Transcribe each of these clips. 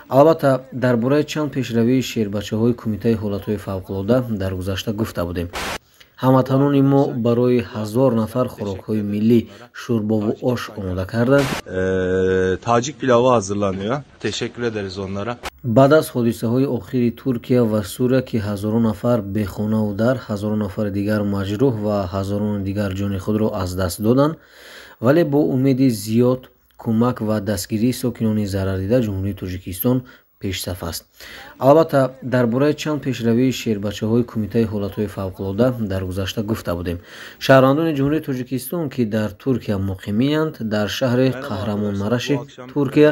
албатта дар бораи чанд пешравии шербачаҳои кумитаи ҳолатҳои фавқулодда дар гузашта гуфта будем. ҳамватанони мо барои 1000 нафар хӯрокҳои миллӣ шӯрбову ош омода карданд. Tacik pilavı hazırlanıyor. Teşekkür ederiz onlara. баъд аз ҳодисаҳои охири Туркия ва Сурия ки ҳазорон нафар бехонаву дар, ҳазорон нафари дигар маҷрӯҳ ва ҳазорони дигар ҷони худро аз даст доданд, вале бо умеди зиёд кӯмак ва дастгирии сокинони зарардида ҷумҳурии Тоҷикистон пешсаф аст. албатта дар бораи чанд пешравии шербачаҳои кумитаи ҳолатҳои фавқулодда дар гузашта гуфта будем. шаҳрвандони ҷумҳурии Тоҷикистон ки дар Туркия муқимиянд, дар шаҳри Қаҳрамонмараши Туркия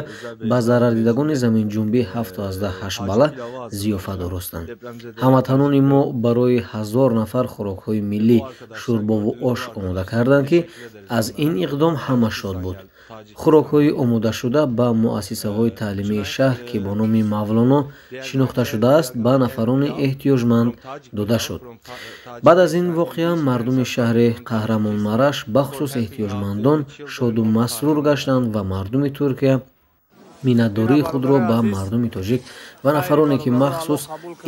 ба зарардидагони заминҷунбии 7-8 балла зиёфат оростанд. ҳамватанони мо барои 1000 нафар хӯрокҳои миллӣ шӯрбову ош омода карданд ки аз ин иқдом ҳама шод буд. хӯрокҳои омодашуда ба муассисаҳои таълимии шаҳр ки бо номи Мавлоно шинохта шудааст ба нафарони эҳтиёҷманд дода шуд. баъд аз ин воқеа мардуми шаҳри Қаҳрамонмараш бахусус эҳтиёҷмандон шоду масрур гаштанд ва мардуми Туркия миннатдории худро ба мардуми тоҷик ва нафароне ки махсус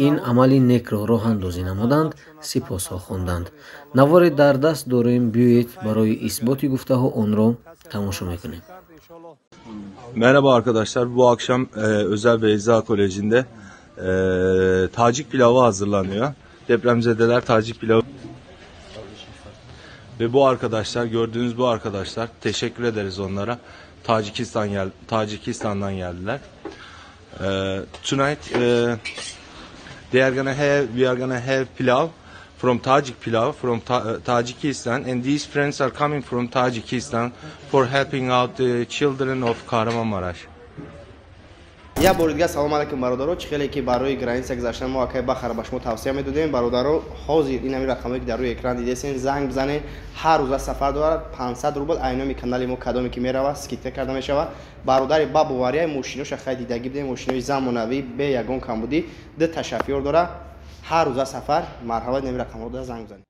ин амали некро роҳандозӣ намуданд сипосҳо хонданд. навори дар даст дорем, биёед барои исботи гуфтаҳо онро тамошо мекунем. Merhaba arkadaşlar. Bu akşam Özel Beyza Koleji'nde Tacik pilavı hazırlanıyor. Depremzedeler Tacik pilavı. Ve bu arkadaşlar, gördüğünüz bu arkadaşlar, teşekkür ederiz onlara. Tacikistan'dan geldiler. Tonight we are gonna have pilav from Tajik pilav from Tajikistan, and these friends are coming from Tajikistan for helping out the children of Kahramanmaraş. Я бори дига салом алайкум бародаро. Чихеле ки барои граница гузаштан мо акай бахара ба шумо тавсия медодем. бародаро, ҳозир ин ҳамин рақамҳое ки дар рӯи экран дидесин, занг бизанед. ҳар рӯза сафар дорад. 500 рубл айноми канали мо кадоме ки мерава скидка карда мешава. бародари бабовария мошиноша хай дидаги бидем, мошинои замонавӣ бе ягон камбудӣ ду ташаффур дора. ҳар рӯза сафар марҳамат, ин ҳамин рақамҳо дора занг бизанед.